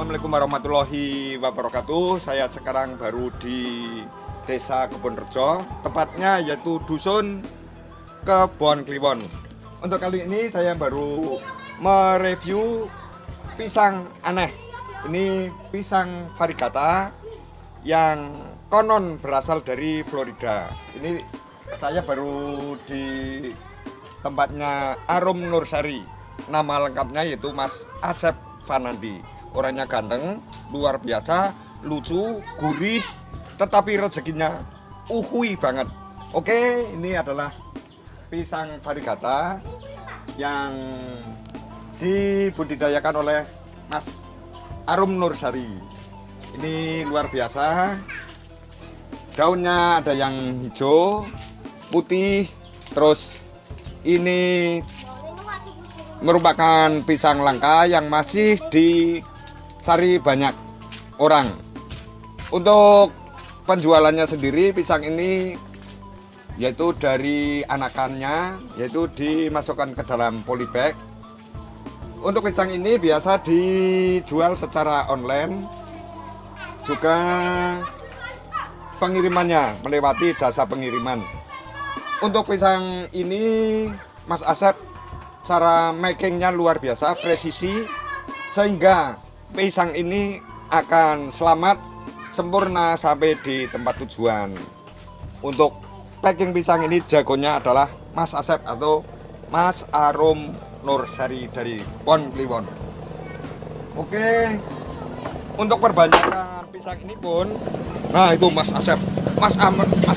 Assalamualaikum warahmatullahi wabarakatuh. Saya sekarang baru di Desa Kebonrejo, tepatnya yaitu Dusun Kebon Kliwon. Untuk kali ini saya baru mereview pisang aneh. Ini pisang varigata yang konon berasal dari Florida. Ini saya baru di tempatnya Arum Nursari. Nama lengkapnya yaitu Mas Asep Fanandi. Orangnya ganteng, luar biasa, lucu, gurih, tetapi rezekinya uhui banget. Oke, ini adalah pisang varigata yang dibudidayakan oleh Mas Arum Nursari. Ini luar biasa. Daunnya ada yang hijau, putih, terus ini merupakan pisang langka yang masih dicari banyak orang. Untuk penjualannya sendiri, pisang ini yaitu dari anakannya, yaitu dimasukkan ke dalam polybag. Untuk pisang ini biasa dijual secara online, juga pengirimannya melewati jasa pengiriman. Untuk pisang ini Mas Asep cara makingnya luar biasa, presisi, sehingga pisang ini akan selamat sempurna sampai di tempat tujuan. Untuk packing pisang ini jagonya adalah Mas Asep atau Mas Arum Nursari dari Kebon Kliwon. Oke, untuk perbanyakan pisang ini pun, nah itu Mas Asep, Mas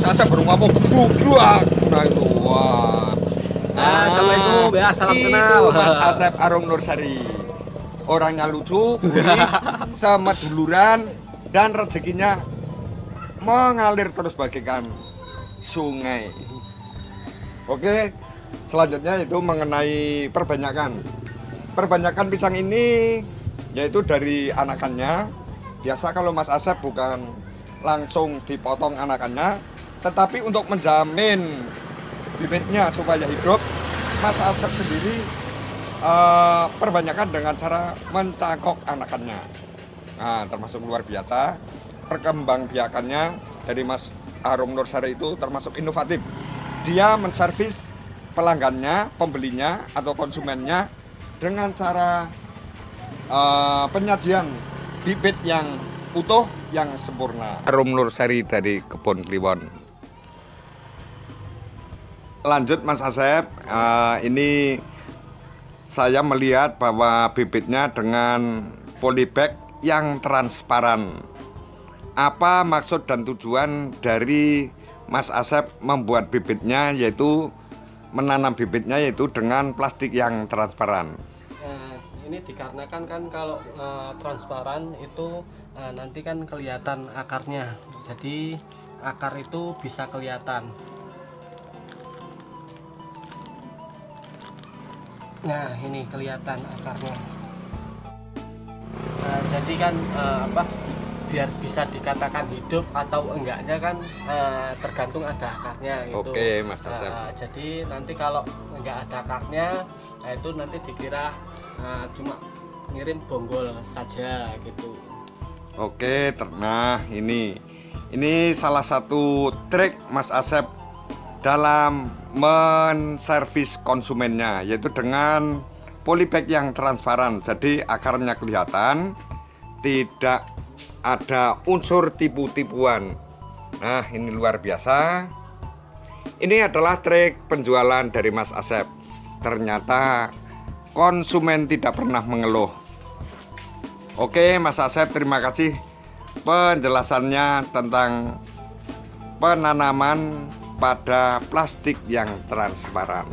Asep baru ngomong bluak. Nah itu wah. Assalamualaikum ya, salam kenal. Mas Asep Arum Nursari. Orangnya lucu, gurih, semeduluran, dan rezekinya mengalir terus bagaikan sungai. Oke, selanjutnya itu mengenai perbanyakan. Perbanyakan pisang ini yaitu dari anakannya. Biasa kalau Mas Asep bukan langsung dipotong anakannya, tetapi untuk menjamin bibitnya supaya hidup, Mas Asep sendiri perbanyakan dengan cara mencangkok anakannya. Nah, termasuk luar biasa. Perkembangbiakannya dari Mas Arum Nursari itu termasuk inovatif. Dia menservis pelanggannya, pembelinya atau konsumennya dengan cara penyajian bibit yang utuh, yang sempurna. Arum Nursari dari Kebon Kliwon. Lanjut Mas Asep, ini saya melihat bahwa bibitnya dengan polybag yang transparan. Apa maksud dan tujuan dari Mas Asep membuat bibitnya, yaitu menanam bibitnya yaitu dengan plastik yang transparan? Ini dikarenakan kan kalau transparan itu nanti kan kelihatan akarnya, jadi akar itu bisa kelihatan. Nah, ini kelihatan akarnya. Jadi kan biar bisa dikatakan hidup atau enggaknya kan tergantung ada akarnya gitu. Oke, Mas Asep. Jadi nanti kalau enggak ada akarnya, itu nanti dikira cuma ngirim bonggol saja gitu. Oke, nah ini salah satu trik Mas Asep dalam menservis konsumennya, yaitu dengan polybag yang transparan. Jadi akarnya kelihatan, tidak ada unsur tipu-tipuan. Nah, ini luar biasa. Ini adalah trik penjualan dari Mas Asep. Ternyata konsumen tidak pernah mengeluh. Oke, Mas Asep, terima kasih penjelasannya tentang penanaman pada plastik yang transparan.